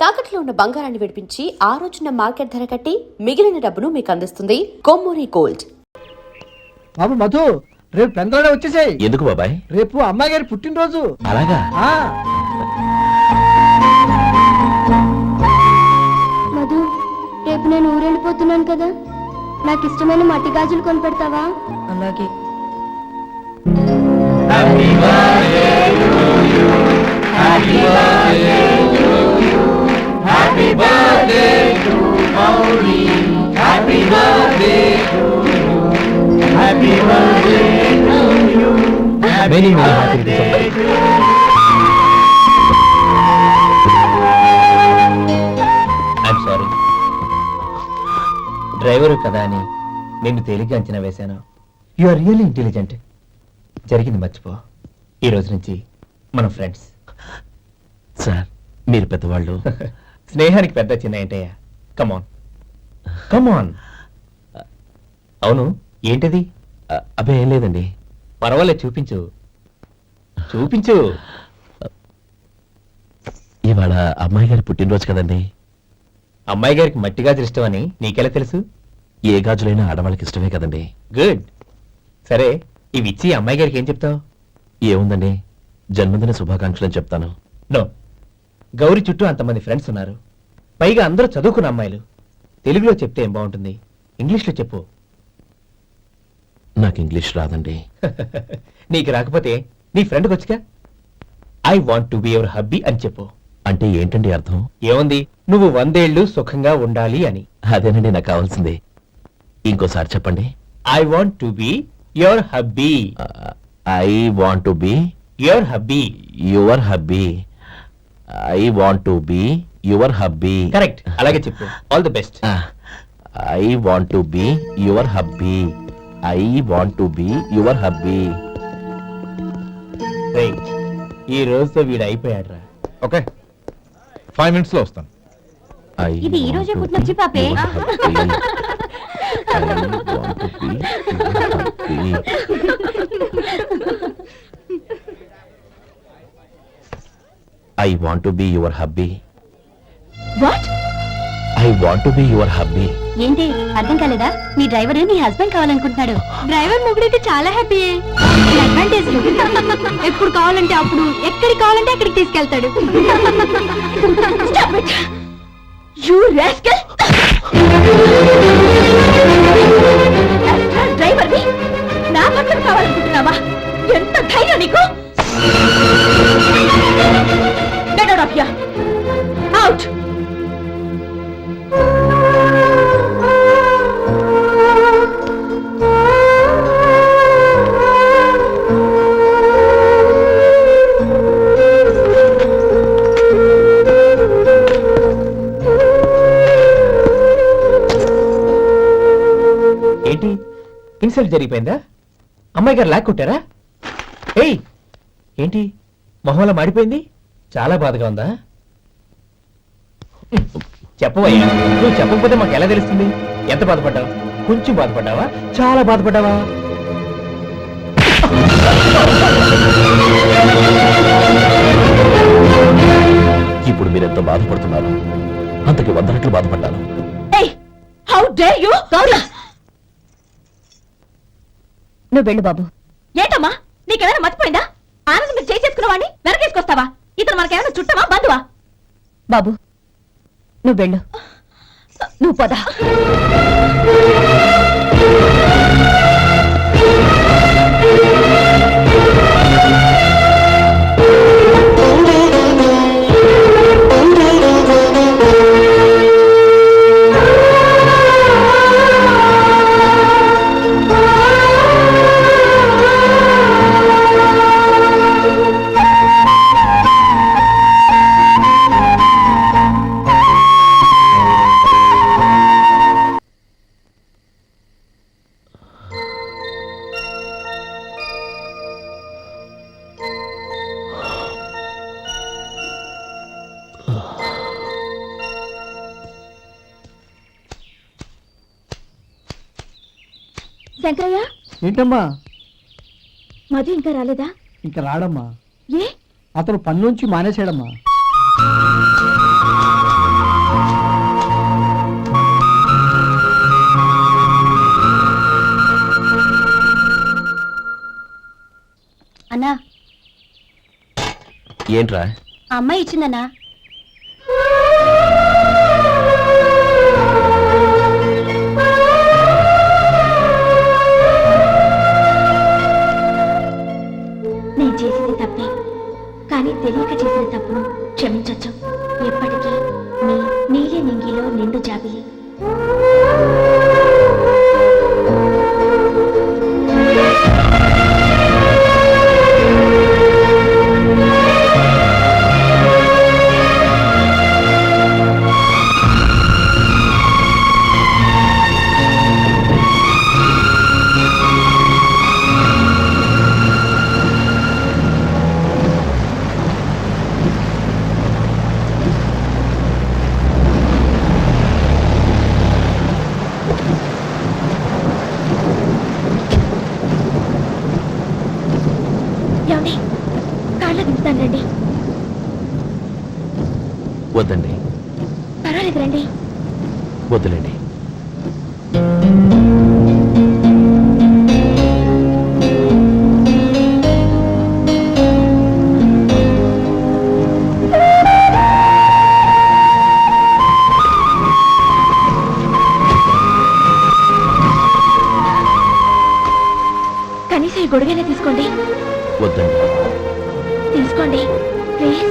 తాకట్లో ఉన్న బంగారాన్ని విడిపించి ఆ రోజున మార్కెట్ ధర కట్టి మిగిలిన డబ్బును మీకు అందిస్తుంది కొమ్మూరి గోల్డ్. బాబు మధు, రేపు పెందలాడే వచ్చేసాయి. ఎందుకు బాబాయ్? రేపు అమ్మాయి గారి పుట్టినరోజు. అలాగా? మధు, రేపు నేను ఊరెళ్ళిపోతున్నాను కదా, నాకు ఇష్టమైన మట్టి గాజులు కొనిపెడతావా? అలాగే. Happy birthday to Mauri. Happy birthday to you. Happy birthday to you. Many happy birthday to you. I'm sorry. Driver కదా అని నిన్ను తేలిగ్గా అంచనా వేశాను. You are really intelligent. జరిగింది మర్చిపో. ఈ రోజు నుంచి మనం ఫ్రెండ్స్. సార్, మీరు పెద్దవాళ్ళు. స్నేహానికి పెద్ద చిన్న ఏంటయ్యా? కమాన్ కమాన్. అవును, ఏంటిది? అబ్బే ఏం లేదండి. పర్వాలేదు, చూపించు చూపించు. ఇవాళ అమ్మాయి గారి పుట్టినరోజు కదండి. అమ్మాయి గారికి మట్టి గాజులు ఇష్టం అని నీకెలా తెలుసు? ఏ గాజులైనా ఆడవాళ్ళకి ఇష్టమే కదండి. గుడ్. సరే, ఇవి ఇచ్చి అమ్మాయి గారికి ఏం చెప్తావు? ఏముందండి, జన్మదిన శుభాకాంక్షలు అని చెప్తాను. నో, గౌరీ చుట్టూ అంతమంది ఫ్రెండ్స్ ఉన్నారు, పైగా అందరూ చదువుకున్న అమ్మాయిలు. తెలుగులో చెప్తే ఏం బాగుంటుంది? ఇంగ్లీష్లో చెప్పు. నాకు ఇంగ్లీష్ రాదండి. నీకు రాకపోతే నీ ఫ్రెండ్కి వచ్చిగా I want to be your hubby అని చెప్పు. అంటే ఏంటండి అర్థం? ఏముంది, నువ్వు 100 ఏళ్ళు సుఖంగా ఉండాలి అని. అదేనండి నాకు కావాల్సింది. ఇంకోసారి చెప్పండి. I want to be your hubby. I want to be your hubby. Your hubby. I want to be your hubby. Correct, అలాగే చెప్పు. All the best. I want to be your hubby. I want to be your hubby. ఈ రోజుతో వీడు అయిపోయాడ్రా. Okay, 5 minutes లో వస్తాను. ఇది ఈ రోజే పుట్టినొచ్చి పాపే. I want to be your hubby. What? I want to be your hubby. ఏంటి అర్థం కాలేదా? మీ డ్రైవర్ నీ హస్బెండ్ కావాలనుకుంటున్నాడు. డ్రైవర్ మొగుడైతే చాలా హ్యాపీ. అడ్వాంటేజ్ ఎప్పుడు కావాలంటే అప్పుడు, ఎక్కడికి కావాలంటే అక్కడికి తీసుకెళ్తాడు. You rascal! డ్రైవర్ ని నా పక్కన కావాలనుకుంటున్నావా? ఎంత ధైర్యం నీకు! Get out of here! Out! ఏంటి, ఇన్సల్ట్ జరిగిపోయిందా? అమ్మాయి గారు లాక్ కొట్టారా? ఏయ్, ఏంటి మొహంలో మాడిపోయింది? చాలా బాధగా ఉందా? చెప్పవయ్యా, నువ్వు చెప్పకపోతే మాకు ఎలా తెలుస్తుంది? ఎంత బాధపడ్డావు? కొంచెం బాధపడ్డావా? చాలా బాధపడ్డావా? ఇప్పుడు మీరెంత బాధపడుతున్నారు, అంతకి 100 రెట్లు బాధపడ్డాను. How dare you! నువ్వు వెళ్ళు బాబు. ఏంటమ్మా, నీకేమైనా మర్చిపోయిందా? ఆనందం మీరు చేసుకున్న వాడిని వెనకేసుకొస్తావా? ఇతను మనకేమైనా చుట్టమా, బంధువా? బాబు నువ్వు వెళ్ళు. నువ్వు పద. శంకరయ్య, ఏంటమ్మా? మధు ఇంకా రాలేదా? ఇంకా రాడమ్మా. ఏ? అతను పని నుంచి మానేశాడమ్మా. ఏంట్రా? ఆ అమ్మాయి ఇచ్చిందన్నా. నేను చేసింది తప్పే, కానీ తెలియక చేసిన తప్పును క్షమించొచ్చు. ఎప్పటికీ మీ నీలి నింగిలో నిండు జాబిలి. ఏమండి, కాళ్ళ దింపుతాను రండి. వద్దండి, పర్వాలేదు రండి. వద్దులేండి. కనీసం ఈ గొడుగైనా తీసుకోండి. వద్దండి. తీసుకోండి ప్లీజ్.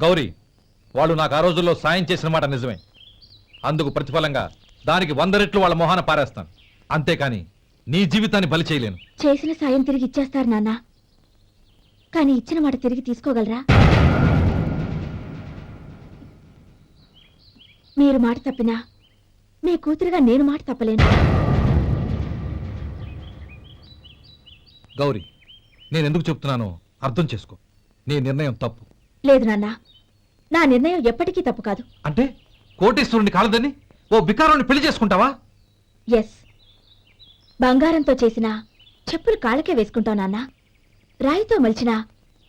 గౌరీ, వాళ్ళు నాకు ఆ రోజుల్లో సాయం చేసిన మాట నిజమే. అందుకు ప్రతిఫలంగా దానికి 100 రెట్లు వాళ్ళ మొహాన పారేస్తాను. అంతేకాని నీ జీవితాన్ని బలి చేయలేను. చేసిన సాయం తిరిగి ఇచ్చేస్తారు నాన్న, కానీ ఇచ్చిన మాట తిరిగి తీసుకోగలరా? మీరు మాట తప్పినా మీ కూతురుగా నేను మాట తప్పలేను. గౌరీ, నేను ఎందుకు చెప్తున్నానో అర్థం చేసుకో. నీ నిర్ణయం తప్పు. లేదు నాన్న, నా నిర్ణయం ఎప్పటికీ తప్పు కాదు. అంటే కోటేశ్వరుని కాలదని ఓ బికారుని పెళ్లి చేసుకుంటావా? ఎస్, బంగారంతో చేసిన చెప్పులు కాళ్ళకే వేసుకుంటావు నాన్న. రాయితో మలిచిన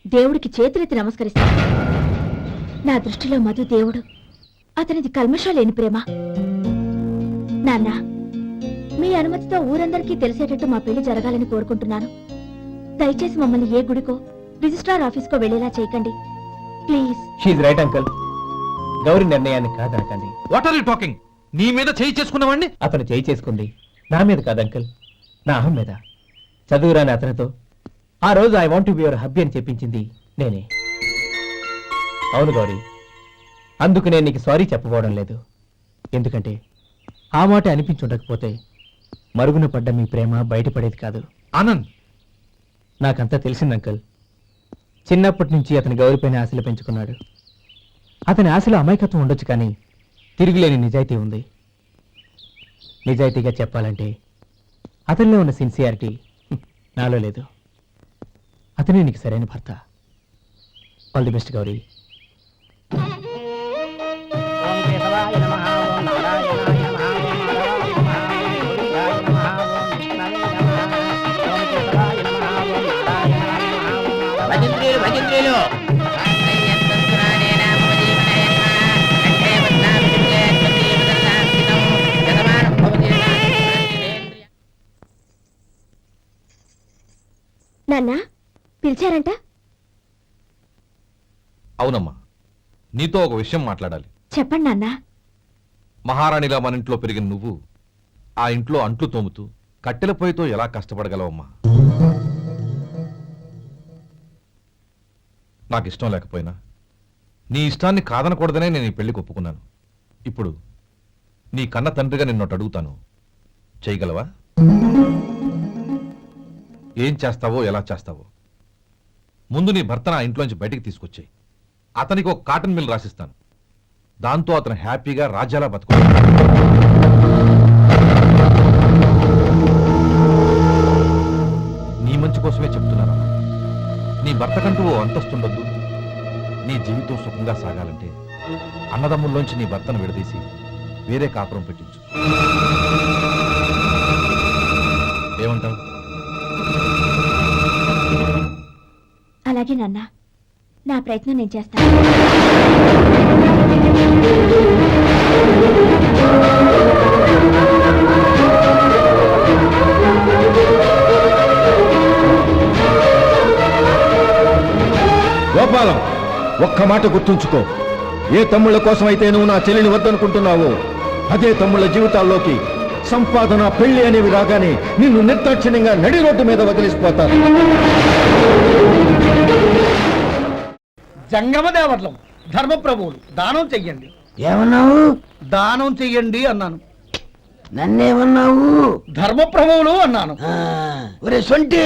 దేవుడికి చేతులెత్తి నమస్కరిస్తా. నా దృష్టిలో మధు దేవుడు, అతనిది కల్మషం లేని ప్రేమ. నాన్న, మీ అనుమతితో ఊరందరికీ తెలిసేటట్టు మా పెళ్లి జరగాలని కోరుకుంటున్నాను. దయచేసి మమ్మల్ని ఏ గుడికో రిజిస్ట్రార్ ఆఫీస్కో వెళ్లేలా చేయకండి please. She's right uncle. Gauri నిర్ణయాన్ని కాదనకండి. What are you talking? నీ మీద చేయి చేసుకున్నవాడిని అతను చేయి చేసుకుంది నా మీద కాదు అంకుల్, నా అహం మీద. చదువురాని అతనితో ఆ రోజు I want be your hubby అని చెప్పించింది నేనే. అవును గౌరీ, అందుకు నేను నీకు సారీ చెప్పబోవడం లేదు. ఎందుకంటే ఆ మాట అనిపించుండకపోతే మరుగున పడ్డ మీ ప్రేమ బయటపడేది కాదు. ఆనంద్, నాకంతా తెలిసింది అంకుల్. చిన్నప్పటి నుంచి అతని గౌరిపైన ఆశలు పెంచుకున్నాడు. అతని ఆశలో అమాయకత్వం ఉండొచ్చు, కానీ తిరుగులేని నిజాయితీ ఉంది. నిజాయితీగా చెప్పాలంటే అతనిలో ఉన్న సిన్సియారిటీ నాలో లేదు. అతనే నీకు సరైన భర్త. All the best Gauri. నాన్న, పిలిచారంట? అవునమ్మా, నీతో ఒక విషయం మాట్లాడాలి. చెప్పండి నాన్న. మహారాణిలా మన ఇంట్లో పెరిగిన నువ్వు ఆ ఇంట్లో అంట్లు తోముతూ కట్టెల పొయ్యితో ఎలా కష్టపడగలవమ్మా? నాకు ఇష్టం లేకపోయినా నీ ఇష్టాన్ని కాదనకూడదనే నేను ఈ పెళ్లికి ఒప్పుకున్నాను. ఇప్పుడు నీ కన్న తండ్రిగా నిన్నొకటి అడుగుతాను, చేయగలవా? ఏం చేస్తావో ఎలా చేస్తావో ముందు నీ భర్తను ఆ ఇంట్లోంచి బయటికి తీసుకొచ్చాయి. అతనికి ఒక కాటన్ మిల్ రాసిస్తాను. దాంతో అతను హ్యాపీగా రాజ్యాలా బతుకు. నీ మంచి కోసమే చెప్తున్నాను. నీ భర్తకంటూ ఓ అంతస్తుండొద్దు. నీ జీవితం సుఖంగా సాగాలంటే అన్నదమ్ముల్లోంచి నీ భర్తను విడదీసి వేరే కాపురం పెట్టించు. ఏమంటావు? అలాగే నాన్న, నా ప్రయత్నం నేను చేస్తాను. గోపాలం, ఒక్క మాట గుర్తుంచుకో. ఏ తమ్ముళ్ళ కోసమైతే నువ్వు నా చెల్లిని వద్దనుకుంటున్నావో అదే తమ్ముళ్ళ జీవితాల్లోకి సంపాదన, పెళ్లి అనేవి రాగానే నిన్ను నిర్దాక్షిణ్యంగా నడి రోడ్డు మీద వదిలిసిపోతారు. జంగమదేవర్లం ధర్మప్రభువులు దానం చెయ్యండి. ఏమన్నావు? దానం చెయ్యండి అన్నాను. నన్నేమన్నావు? ధర్మప్రభువులు అన్నాను. ఒరే సొంటి,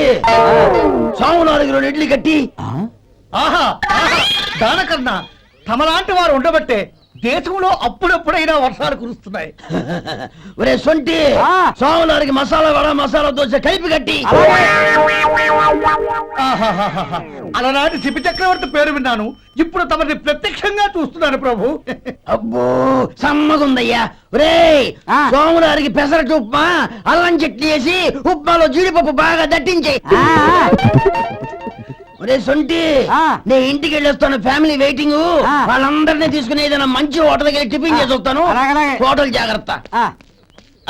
సాము 4 ఇడ్లీ కట్టి. ఆహా ఆహా, దానకన్నా తమలాంటి వారు ఉండబట్టే దేశంలో అప్పుడెప్పుడైనా వర్షాలు కురుస్తున్నాయి. ఒరే సొంటి, సాము 4 మసాలా వడ, మసాలా దోశ కలిపి కట్టి. ఆహాహాహా, అలనాటి శిపి చక్రవర్తి పేరు విన్నాను, ఇప్పుడు తమని ప్రత్యక్షంగా చూస్తున్నాను ప్రభు. అబ్బో సమ్మగుందయ్యా. ఒరే సోములారికి పెసరట్టు ఉప్మా, అల్లం చట్నీ వేసి ఉప్మాలో జీడిపప్పు బాగా దట్టించే. ఒరే సొంటి, నేను ఇంటికి వెళ్ళొస్తాను, ఫ్యామిలీ వెయిటింగ్. వాళ్ళందరినీ తీసుకుని ఏదైనా మంచి హోటల్కి వెళ్ళి టిఫిన్ చేసి వస్తాను. హోటల్ జాగ్రత్త.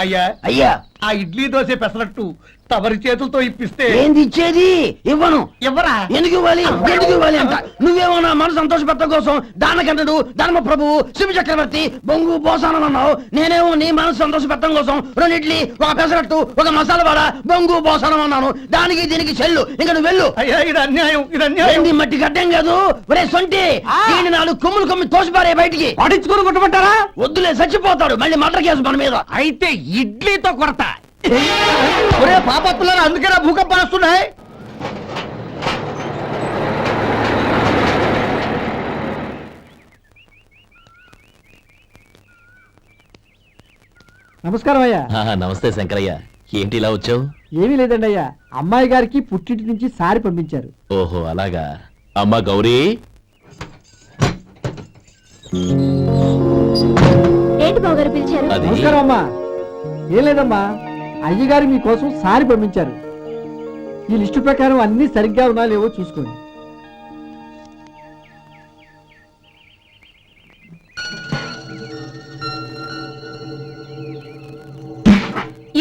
అయ్యా అయ్యా, ఆ ఇడ్లీ దోశ పెసరట్టు తమరి చేతులతో ఇప్పిస్తే ఏంది ఇచ్చేది? ఇవ్వను. ఎవరా? ఎందుకు ఇవ్వాలి? ఎందుకు ఇవ్వాలి అంట? నువ్వేమో నా మనసు సంతోషపెట్టడం కోసం దానకంటుడు, ధర్మ ప్రభువు, శివ చక్రవర్తి, బొంగు బోసానం అన్నావు. నేనేమో నీ మనసు సంతోషపెట్టడం కోసం 2 ఇడ్లీ, ఒక పెసరట్టు, ఒక మసాలా వడ, బొంగు బోసానం అన్నాను. దానికి దీనికి చెల్లు. ఇంకా నువ్వు వెళ్ళు. అయ్యా ఇది అన్యాయం, ఇది అన్యాయం. ఏంది మట్టి గడ్డం కాదు. ఒరే సొంటి, దీన్ని 4 కొమ్ములు కొమ్మి తోసిపారే బయటికి. పడించుకుని కొట్టమంటారా? వద్దులే, చచ్చిపోతాడు. మళ్ళీ మర్డర్ కేసు మన మీద. అయితే ఇడ్లీతో కొడతా. ఒరే పాపత్తులారా, అందుకేనా భూకంపాలు వస్తున్నాయి? నమస్కారం అయ్యా. నమస్తే శంకరయ్య, ఏంటి ఇలా వచ్చావు? ఏమీ లేదండి అయ్యా, అమ్మాయి గారికి పుట్టింటి నుంచి సారి పంపించారు. ఓహో అలాగా. అమ్మా గౌరీ, ఏంటి బావగారు పిలిచారు? అది నమస్కారం అమ్మా. ఏం లేదమ్మా, అయ్యగారు మీకోసం సారి పంపించారు. ఈ లిస్టు ప్రకారం అన్ని సరిగ్గా ఉన్నా లేవో చూసుకోండి.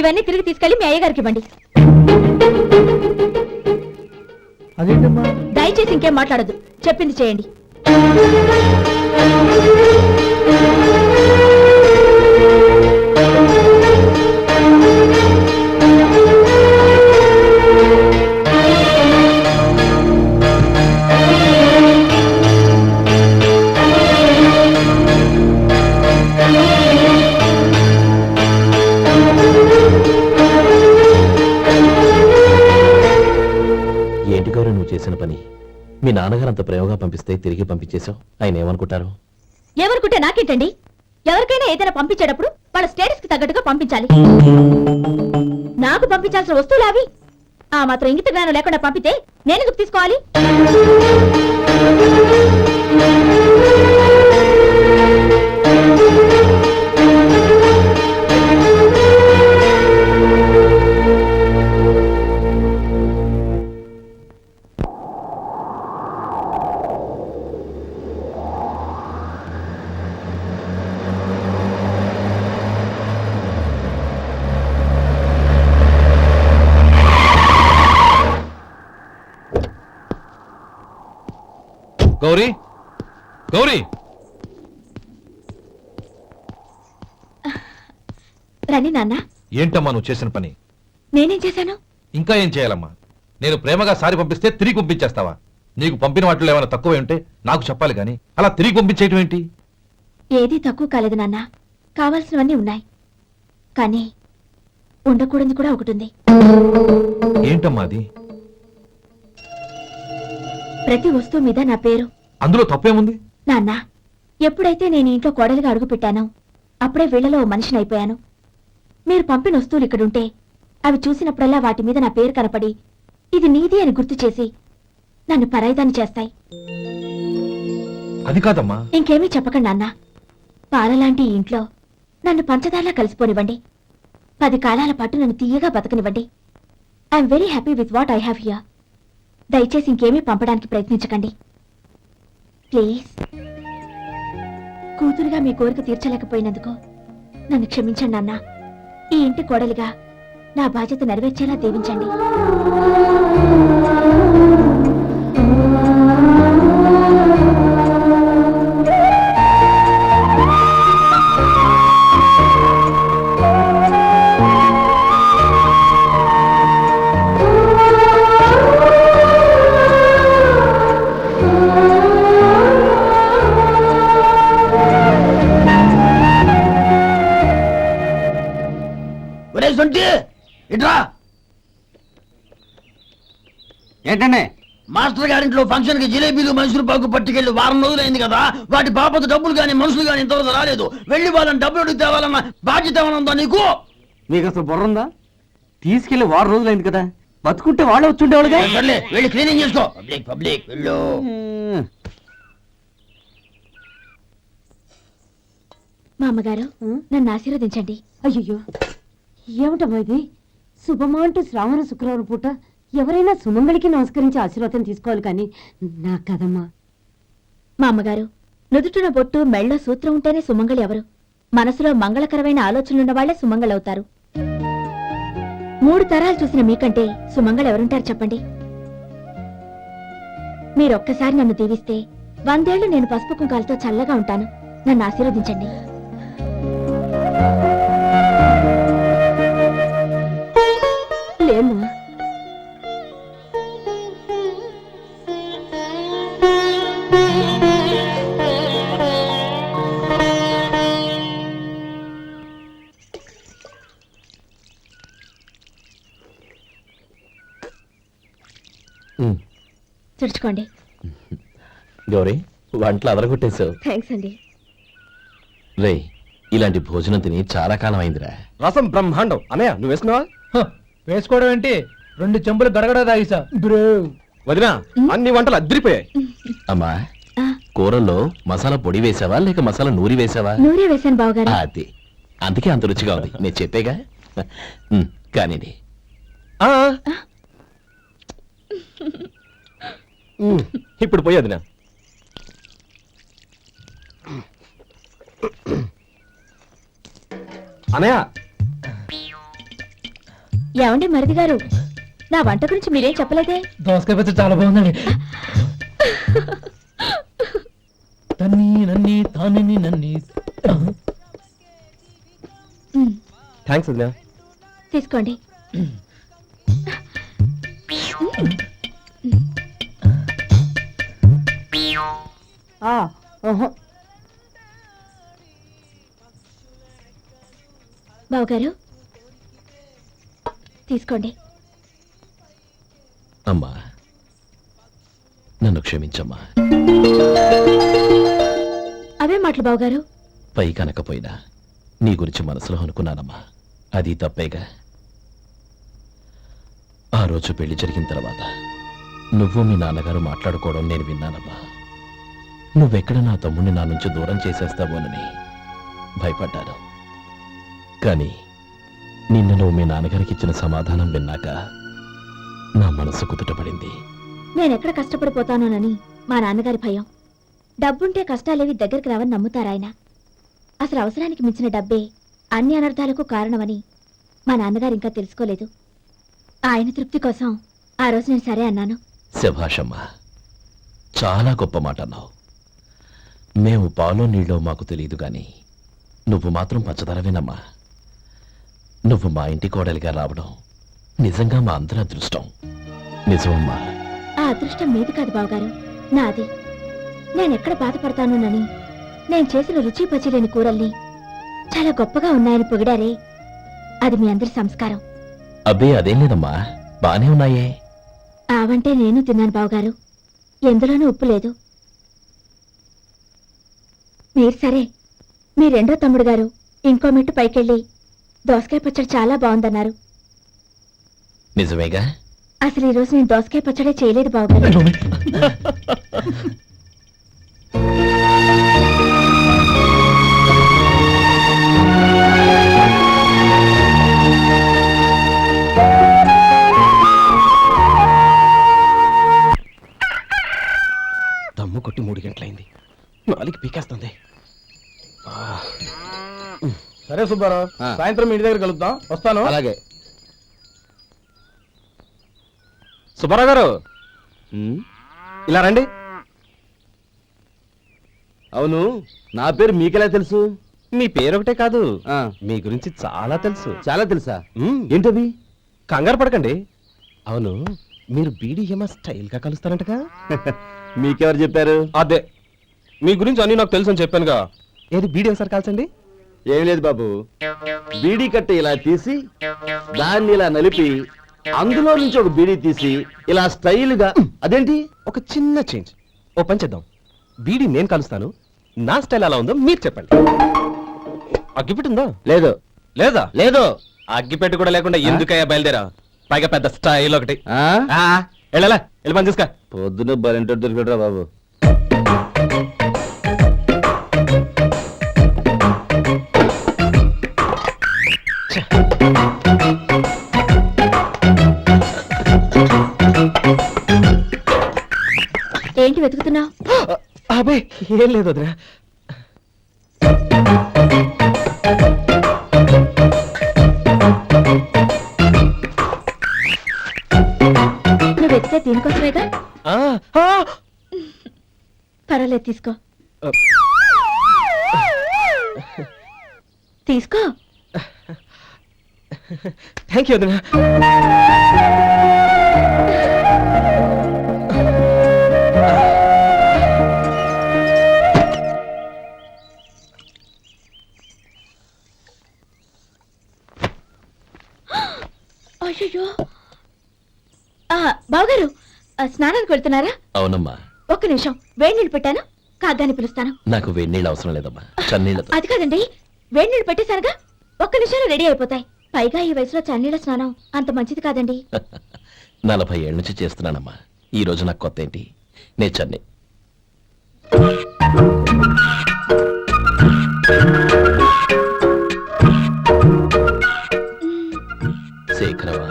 ఇవన్నీ తిరిగి తీసుకెళ్లి మీ అయ్యగారికి ఇవ్వండి. అదేంటమ్మా? దయచేసి ఇంకేం మాట్లాడద్దు, చెప్పింది చేయండి. ఏంటి గౌరీ నువ్వు చేసిన పని? మీ నాన్నగారు అంత ప్రేమగా పంపిస్తే తిరిగి పంపించేశావు. ఆయన ఏమనుకుంటారు? ఎవరుకుంటే నాకేంటండి? ఎవరికైనా ఏదైనా పంపించేటప్పుడు వాళ్ళ స్టేటస్ కి తగ్గట్టుగా పంపించాలి. నాకు పంపించాల్సిన వస్తువులు అవి. ఆ మాత్రం ఇంగిత జ్ఞానం లేకుండా పంపితే నేనెందుకు తీసుకోవాలి? గౌరీ, గౌరీ, రండి నాన్న. ఏంటమ్మా నువ్వు చేసిన పని? నేనేం చేశాను? ఇంకా ఏం చేయాలమ్మా? నేను ప్రేమగా సారి పంపిస్తే తిరిగి పంపించేస్తావా? నీకు పంపిన వాటిలో ఏమైనా తక్కువ ఉంటే నాకు చెప్పాలి కానీ అలా తిరిగి పంపించేయటం ఏంటి? ఏదీ తక్కువ కాలేదు నాన్న, కావాల్సినవన్నీ ఉన్నాయి. కానీ ఉండకూడదు కూడా ఒకటి ఉంది. ఏంటమ్మా అది? ప్రతి వస్తువు మీద నా పేరు. అందులో తప్పేముంది? నాన్న, ఎప్పుడైతే నేను ఇంట్లో కోడలిగా అడుగుపెట్టానో అప్పుడే వీళ్లలో ఓ మనిషిని అయిపోయాను. మీరు పంపిన వస్తువులు ఇక్కడుంటే అవి చూసినప్పుడల్లా వాటి మీద నా పేరు కనపడి ఇది నీది అని గుర్తు చేసి నన్ను పరాయిదాన్ని చేస్తాయి. అది కాదమ్మా. ఇంకేమీ చెప్పకండి నాన్న. పాలలాంటి ఈ ఇంట్లో నన్ను పంచదారలా కలిసిపోనివ్వండి. 10 కాలాల పాటు నన్ను తీయగా బతకనివ్వండి. I'm very happy with what I have here. దయచేసి ఇంకేమీ పంపడానికి ప్రయత్నించకండి ప్లీజ్. కూతురుగా మీ కోరిక తీర్చలేకపోయినందుకు నన్ను క్షమించండి నాన్న. ఈ ఇంటి కోడలిగా నా బాధ్యత నెరవేర్చేలా దీవించండి. ఒరే సొంటి ఇట్రా. ఏంటండి? మాస్టర్ గారింట్లో ఫంక్షన్ కి జిలేబీలు మైసూరు పాకు పట్టుకెళ్ళి వారం రోజులైంది కదా. వాటి బాపత డబ్బులు కానీ మనుషులు కానీ ఇంతవరకు రాలేదు. వెళ్ళి వాళ్ళని డబ్బులు అడిగి తేవాలన్న బాధ్యత ఏమైనా ఉందా నీకు? మీకు అసలు బుర్ర ఉందా? తీసుకెళ్లి 6 రోజులైంది కదా, బతుకుంటే వాళ్ళే వచ్చుండేవాళ్ళుగా. సర్లే, వెళ్ళి క్లీనింగ్ చేసుకో. పబ్లిక్ పబ్లిక్ వెళ్ళు. మా అమ్మగారు నన్ను ఆశీర్వదించండి. అయ్యో ఏమిటమ్మా ఇది? శుభమా అంటూ శ్రావణ శుక్రవారం పూట ఎవరైనా సుమంగళికి నమస్కరించి ఆశీర్వాదం తీసుకోవాలి కానీ నా కదమ్మా. మా అమ్మగారు, నుదుటిన బొట్టు మెళ్ళో సూత్రం ఉంటేనే సుమంగళి ఎవరు? మనసులో మంగళకరమైన ఆలోచనలున్న వాళ్లే సుమంగళవుతారు. 3 తరాలు చూసిన మీకంటే సుమంగళ ఎవరుంటారు చెప్పండి? మీరొక్కసారి నన్ను దీవిస్తే 100 ఏళ్లు నేను పసుపు కుంకాలతో చల్లగా ఉంటాను. నన్ను ఆశీర్వదించండి. లేమ్మా, తుడుచుకోండి. గౌరీ, వంటలు అదరగొట్టేశావు. థ్యాంక్స్ అండి. రే, ఇలాంటి భోజనం తిని చాలా కాలం అయిందిరా. రసం బ్రహ్మాండం. అన్నయ్య నువ్వు వేసినావా? వేసుకోవడం ఏంటి? 2 చెంబులు గడగడ తాగిసా. వదినా, అన్ని వంటలు అద్దరిపోయాయి. అమ్మా, ఆ, కూరల్లో మసాలా పొడి వేసావా లేక మసాలా నూరి వేసావా? నూరే వేశాను బావగారు. అది అందుకే అంత రుచిగా ఉంది. నేను చెప్పేగా. కానివ్వండి. ఇప్పుడు పోయి వదినా. అన్నయ్య, ఏమండి మరిది గారు, నా వంట గురించి మీరేం చెప్పలేదే? దోసకాయ పచ్చడి చాలా బాగుందండి. తన్ని నన్ని తాని నన్ని. థ్యాంక్స్ వదినా. తీసుకోండి. బావగారు తీసుకోండి. అమ్మా, నన్ను క్షమించమ్మా. అవే మాటలు బావగారు. పై కనకపోయినా నీ గురించి మనసులో అనుకున్నానమ్మా. అది తప్పేగా. ఆ రోజు పెళ్లి జరిగిన తర్వాత నువ్వు మీ నాన్నగారు మాట్లాడుకోవడం నేను విన్నానమ్మా. నువ్వెక్కడ నా తమ్ముడిని నా నుంచి దూరం చేసేస్తావోనని భయపడ్డాను. కానీ నిన్న నువ్వు మీ నాన్నగారికి ఇచ్చిన సమాధానం విన్నాక నా మనసు కుదుటపడింది. నేనెక్కడ కష్టపడిపోతానోనని మా నాన్నగారి భయం. డబ్బుంటే కష్టాలేవి దగ్గరికి రావని నమ్ముతారాయన. అసలు అవసరానికి మించిన డబ్బే అన్ని అనర్థాలకు కారణమని మా నాన్నగారు ఇంకా తెలుసుకోలేదు. ఆయన తృప్తి కోసం ఆ రోజు నేను సరే అన్నాను. శభాషమ్మా, చాలా గొప్ప మాట అన్నావు. మేము పాలో నీళ్ళో మాకు తెలియదు గాని నువ్వు మాత్రం పంచదారవేనమ్మా. నువ్వు మా ఇంటి కోడలిగా రావడం నిజంగా మా అందరి అదృష్టం. నిజమమ్మా. ఆ అదృష్టం మీది కాదు బావగారు, నాది. నేనెక్కడ బాధపడతానోనని నేను చేసిన రుచి పచిలేని కూరల్ని చాలా గొప్పగా ఉన్నాయని పొగిడారే, అది మీ అందరి సంస్కారం. అబ్బే అదేం లేదమ్మా, బానే ఉన్నాయే. ఆవంటే నేను తిన్నాను బావగారు, ఎందులోనూ ఉప్పు లేదు. మీరు సరే మీ రెండో తమ్ముడు గారు ఇంకో మెట్టు పైకెళ్ళి దోసకాయ పచ్చడి చాలా బాగుందన్నారు. నిజమేగా? అసలు ఈ రోజు నేను దోసకాయ పచ్చడే చేయలేదు బావగారు. దమ్ము కొట్టి 3 గంటలైంది. 4 పీకేస్తుంది. సరే సుబ్బారావు, సాయంత్రం ఇంటి దగ్గర కలుద్దాం. వస్తాను. అలాగే. సుబ్బారావు గారు ఇలా రండి. అవును, నా పేరు మీకెలా తెలుసు? మీ పేరు ఒకటే కాదు, ఆ, మీ గురించి చాలా తెలుసు. చాలా తెలుసా? ఏంటది? కంగారు పడకండి. అవును, మీరు బీడీఎంఆ స్టైల్ గా కలుస్తారంటగా? మీకెవరు చెప్పారు? అదే, మీ గురించి అన్ని నాకు తెలుసు అని చెప్పానుగా. ఏది బీడీ సార్ కాల్చండి. ఏం లేదు బాబు, బీడీ కట్ట ఇలా తీసి దాన్ని ఇలా నలిపి అందులో నుంచి ఒక బీడీ తీసి ఇలా స్టైల్ గా. అదేంటి? ఒక చిన్న చేంజ్. ఓ పని చేద్దాం, బీడీ నేను కలుస్తాను, నా స్టైల్ ఎలా ఉందో మీరు చెప్పండి. అగ్గిపెట్టుందా? లేదు. లేదా? లేదు. అగ్గిపెట్టు కూడా లేకుండా ఎందుకయ్యా బయలుదేరా? పైగా పెద్ద స్టైల్ ఒకటి. ఆ? వెళ్ళాలా, వెళ్ళి పని చూసుకో. పొద్దున బరింటో దొరికడరా బాబు. ఏంటి వెతుకుతున్నావు? అబే ఏం లేదు వదినా. నువ్వు వెతికే దీనికోసమేగా. ఆ, ఆ! పర్వాలేదు, తీసుకో. తీసుకో. థ్యాంక్ యూ వదినా. అయ్యో, బావగారు స్నానానికి వెళ్తున్నారా? అవునమ్మా. ఒక్క నిమిషం, వేడి నీళ్ళు పెట్టాను, కాగ్గాని పిలుస్తాను. నాకు వేడి నీళ్ళు అవసరం లేదమ్మా, చన్నీళ్ళతో. అది కాదండి, వేడి నీళ్ళు పెట్టేశారుగా, ఒక్క నిమిషంలో రెడీ అయిపోతాయి. పైగా ఈ వయసులో చన్నీళ్ళ స్నానం అంత మంచిది కాదండి. 40 ఏళ్ళ నుంచి చేస్తున్నానమ్మా. ఈ రోజు నాకు కొత్త ఏంటి? నే చన్ని. శేఖరవా,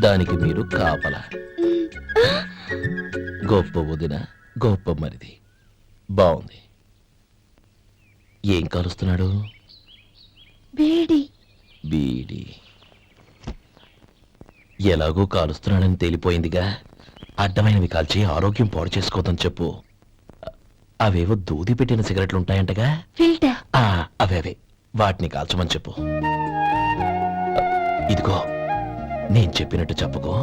దానికి మీరు కాపలా. గొప్ప వదిన, గొప్ప మరిది. బాగుంది. ఏం కాలుస్తున్నాడు? వేడి. బీడి. ఎలాగో కాలుస్తున్నాడని తేలిపోయిందిగా. అడ్డమైనవి కాల్చి ఆరోగ్యం పాడు చేసుకోదని చెప్పు. అవేవో దూది పెట్టిన సిగరెట్లు ఉంటాయంటగా. ఫిల్టర్. అవే వాటిని కాల్చమని చెప్పు. ఇదిగో, నేను చెప్పినట్టు చెప్పుకో.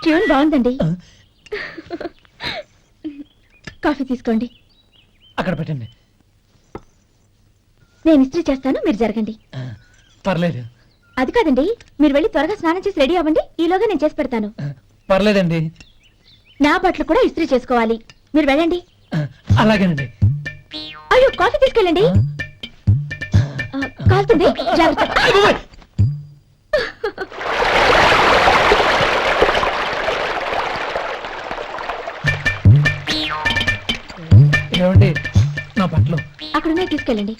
ట్యూన్ బాగుందండి. కాఫీ తీసుకోండి. అక్కడ పెట్టండి. నేను ఇస్త్రీ చేస్తాను, మీరు జరగండి. పర్లేదు. అది కాదండి, మీరు వెళ్ళి త్వరగా స్నానం చేసి రెడీ అవ్వండి, ఈలోగా నేను చేసి పెడతాను. పర్లేదండి. నా బట్టలు కూడా ఇస్త్రీ చేసుకోవాలి, మీరు వెళ్ళండి. అలాగేనండి. అయ్యో, కాఫీ తీసుకెళ్ళండి. కాలుతుంది, జాగ్రత్త. ఏమండి, నా బట్టలు అక్కడున్నా తీసుకెళ్ళండి.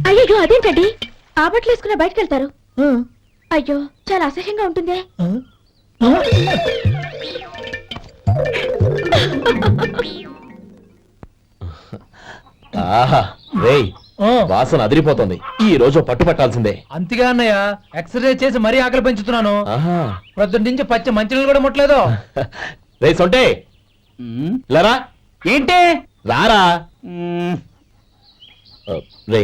అయ్యో, అదేంటండి, ఆ బట్టలు వేసుకున్న బయటకు వెళ్తారు? అయ్యో, చాలా అసహ్యంగా ఉంటుందే. ఆహా, రేయ్, వాసన అదిరిపోతుంది. ఈ రోజు పట్టుపట్టాల్సిందే. అంతగా అన్నయ్య, ఎక్సర్సైజ్ చేసి మరీ ఆకలి పెంచుతున్నాను. ఆహా. ప్రొద్దున నుంచి పచ్చి మంచినీళ్ళు కూడా ముట్టలేదు. రే సొంటే, లరా. ఏంటి? రారా. రే,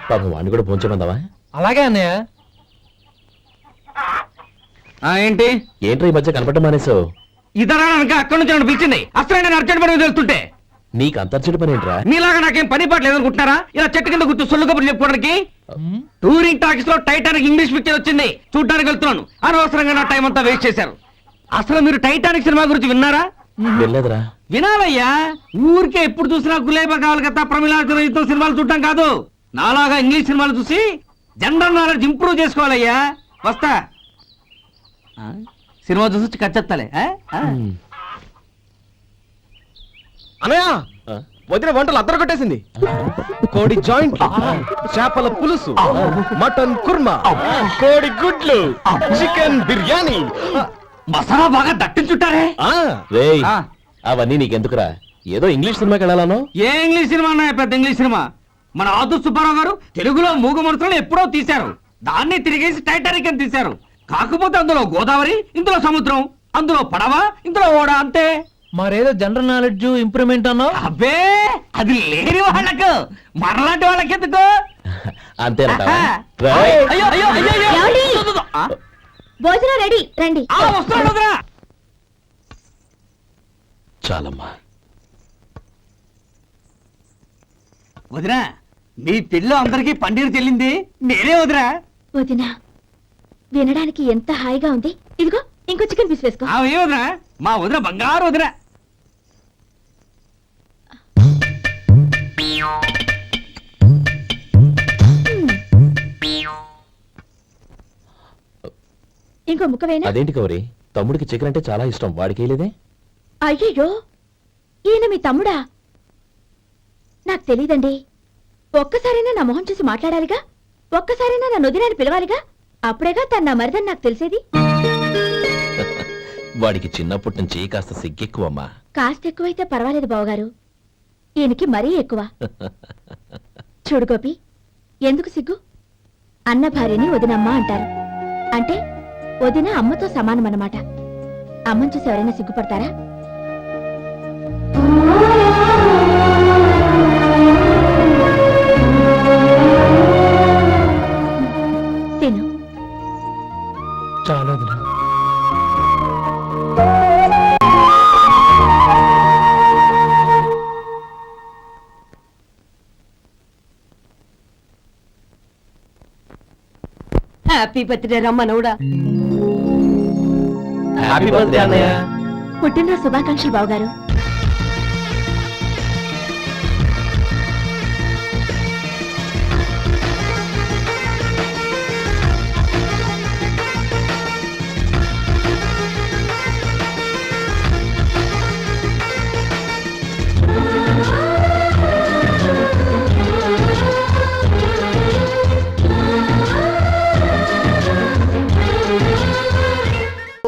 పాపం వాడిని కూడా పోంచమందావా? అలాగే అన్నయ్య. ఏంటి ఏంట్రా ఈ మధ్య కనపడటం మానేసావు? ఇతరా అక్కడి నుంచి నన్ను పిలిచింది. అసలు నేను అర్జెంట్ పని తెలుస్తుంటే నీకు అంతర్చడి పని ఏంట్రా? మీలాగా నాకేం పని పాట లేదనుకుంటున్నారా? ఇలా చెట్టు కింద గుర్తు సొల్లు కబుర్లు చెప్పుకోవడానికి. టూరింగ్ టాకీస్ లో టైటానిక్ ఇంగ్లీష్ పిక్చర్ వచ్చింది, చూడడానికి వెళ్తున్నాను. అనవసరంగా నా టైం అంతా వేస్ట్ చేశారు. అసలు మీరు టైటానిక్ సినిమా గురించి విన్నారా? వెళ్ళలేదురా. వినాలయ్యా. ఊరికే ఎప్పుడు చూసినా గులేబా కావాలి కదా, ప్రమిళాతో సినిమాలు చూడటం కాదు. నాలాగా ఇంగ్లీష్ సినిమాలు చూసి జనరల్ నాలెడ్జ్ ఇంప్రూవ్ చేసుకోవాలయ్యా. వస్తా. సినిమా చూసి కచ్చెత్తాలే. అనయ్య ఆ? వదిన వంటలు అద్దరు కొట్టేసింది. కోడి జాయింట్, చేపల పులుసు, మటన్ కుర్మా, కోడి గుడ్లు, చికెన్ బిర్యానీ. మసాలా బాగా దట్టించుంటారే. రేయ్, ఆ. అవన్నీ నీకెందుకురా? ఏదో ఇంగ్లీష్ సినిమాకి వెళ్ళాలను. ఏ ఇంగ్లీష్ సినిమా అన్నా పెద్ద ఇంగ్లీష్ సినిమా. మన ఆదు సుబ్బారావు గారు తెలుగులో మూగమరుతులను ఎప్పుడో తీశారు. దాన్ని తిరిగేసి టైటానిక్ అని తీశారు. కాకపోతే అందులో గోదావరి, ఇందులో సముద్రం, అందులో పడవ, ఇందులో ఓడ, అంతే. మరేదో జనరల్ నాలెడ్జ్ ఇంప్రూవ్మెంట్ అన్నావు. అబ్బే, అది లేని వాళ్ళకు, మనలాంటి వాళ్ళకి ఎందుకు? అంతేనంటావా? ఆహా. రేయ్. అయ్యో అయ్యో అయ్యో అయ్యో. ఏమండి? ఆ? భోజనం రెడీ, రండి. వస్తున్నాడు వదరా. చాలమ్మా. వదినా, మీ పిల్ల అందరికీ పన్నీరు చెల్లింది నేనే వదినా. వదినా, వినడానికి ఎంత హాయిగా ఉంది. ఇదిగో ఇంకో చికెన్ పీస్ వేసుకో. ఏ వదినా, మా వదిన బంగారు వదినా. ఇంకో ముక్క వేనా? అదేంటి కౌరి, తమ్ముడికి చికెన్ అంటే చాలా ఇష్టం, వాడికి వేయలేదే? అయ్యయ్యో, ఈయన మీ తమ్ముడా? నాకు తెలీదండి. ఒక్కసారైనా నా మొహం చూసి మాట్లాడాలిగా, ఒక్కసారైనా నా నొదినాన్ని పిలవాలిగా, అప్పుడేగా తన నా మరిదని నాకు తెలిసేది. వాడికి చిన్నప్పటి నుంచి కాస్త సిగ్గెక్కువమ్మా. కాస్త ఎక్కువైతే పర్వాలేదు బావగారు, ఈయనకి మరీ ఎక్కువ. చూడు గోపి, ఎందుకు సిగ్గు? అన్న భార్యని వదినమ్మ అంటారు. అంటే వదిన అమ్మతో సమానమన్నమాట. అమ్మని చూసి ఎవరైనా సిగ్గుపడతారా? తిను. చాలా వదినా. హ్యాపీ బర్త్డే రమ్మనవుడా. హ్యాపీ బర్త్డే అన్నయ్య. పుట్టినరోజు శుభాకాంక్షలు బావగారు.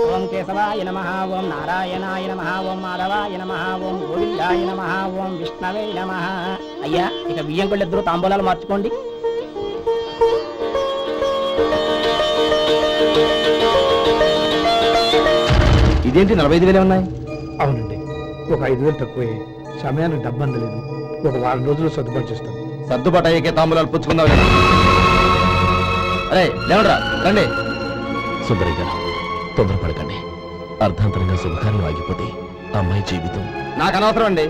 ఓం కేశవాయ నమః, ఓం నారాయణాయ నమః, ఓం మాధవాయ నమః, ఓం గోవిందాయ నమః, ఓం విష్ణవే నమః. అయ్యా, ఇక బియ్యం కొళ్ళు ఇద్దరు తాంబూలాలు మార్చుకోండి. ఇదేంటి 45,000 ఉన్నాయి? అవునండి, ఒక 5,000 తక్కువే. సమయానికి డబ్బు అందలేదు. ఒక వారం రోజుల్లో సర్దుబాటు చేస్తాను. సర్దుబాటు అయ్యే తాంబూలాలు పుచ్చుకుందాం. అరే లేవరా, రండి. సుందరి గారు, తొందరపడకండి. అర్ధాంతరంగా శుభకార్యం ఆగిపోతే అమ్మాయి జీవితం. నాకు అనవసరం అండి,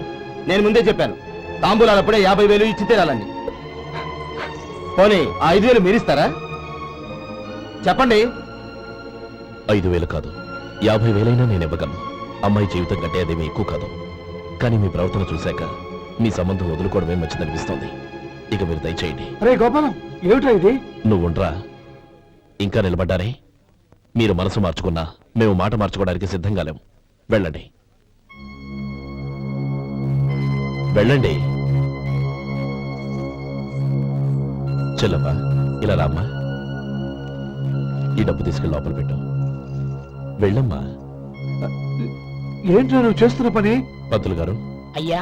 నేను ముందే చెప్పాను. తాంబూలాలు అప్పుడే 50,000 ఇచ్చి తీరాలండి. పోనీ ఆ 5,000 మీరిస్తారా? చెప్పండి. 5,000 కాదు, 50,000 నేను ఇవ్వగలను. అమ్మాయి జీవితం కంటే అదేమీ ఎక్కువ కాదు. కానీ మీ ప్రవర్తన చూశాక మీ సంబంధం వదులుకోవడమే మంచిదనిపిస్తోంది. ఇక మీరు దయచేయండి. అరే గోపాలం, ఏమిట్రా ఇది? నువ్వుండ్రా. ఇంకా నిలబడ్డారే? మీరు మనసు మార్చుకున్నా మేము మాట మార్చుకోవడానికి సిద్ధంగా లేము. వెళ్ళండి, వెళ్ళండి. చెల్లమ్మా, ఇలా రామ్మా. ఈ డబ్బు తీసుకెళ్ళి లోపల పెట్టు. వెళ్ళమ్మా. ఏంట్రా నువ్వు చేస్తున్న పని? పంతులు గారు, అయ్యా,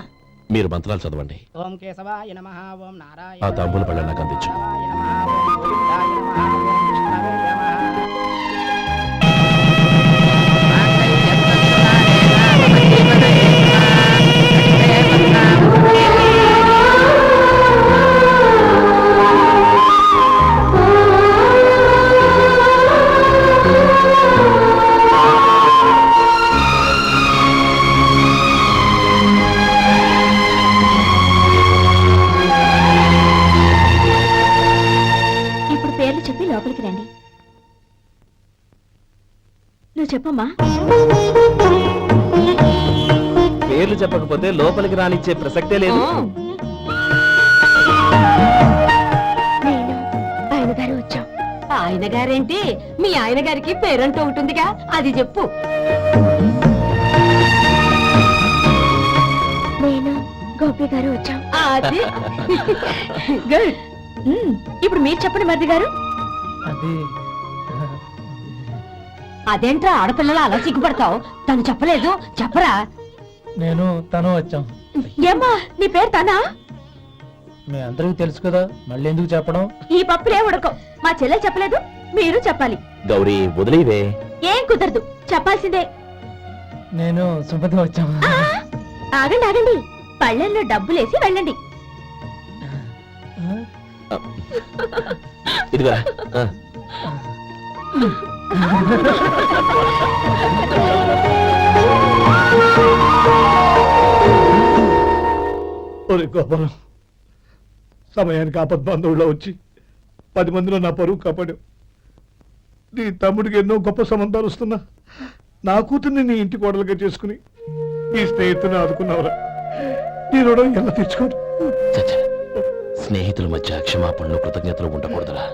మీరు మంత్రాలు చదవండి. ఓం కేశవాయ నమః, ఓం నారాయణ ఆ తాంబూల పళ్ళ నాకు అందించు. చెప్పమ్మా. పేర్లు చెప్పకపోతే లోపలికి రానిచ్చే ప్రసక్తే లేదు. నేను ఆయన గారు వచ్చాం. ఆయన గారేంటి, మీ ఆయన గారికి పేరంటూ ఉంటుందిగా, అది చెప్పు. నేను గోపి గారు వచ్చాం. అది గుడ్. ఇప్పుడు మీరు చెప్పండి మరిది గారు. అది అదేంట్రా ఆడపిల్లలు అలా సిగ్గుపడతావు? తను చెప్పలేదు, చెప్పరా. నేను తను వచ్చాం. ఏమ్మా నీ పేరు తనా? మీ అందరికీ తెలుసు కదా, మళ్ళీ ఎందుకు చెప్పడం? ఈ పప్పులే ఉడకం. మా చెల్లెలు చెప్పలేదు, మీరు చెప్పాలి. గౌరీ వదిలేవే. ఏం కుదరదు, చెప్పాల్సిందే. నేను సుమతి వచ్చాం. ఆ, ఆగండి ఆగండి, పళ్ళెల్లో డబ్బులేసి వెళ్ళండి. ఇదిగోరా. ఒరే గోపాలం, సమయానికి ఆపద్బాంధవుల్లో వచ్చి 10 మందిలో నా పరువు కాపాడావు. నీ తమ్ముడికి ఎన్నో గొప్ప సంబంధాలు వస్తున్నా నా కూతుర్ని నీ ఇంటి కోడలుగా చేసుకుని నీ స్నేహితుని ఆదుకున్నావురా. నీ రుణం ఎలా తెచ్చుకోరు? చచ్చ, స్నేహితుల మధ్య క్షమాపణలు కృతజ్ఞతలు ఉండకూడదురా.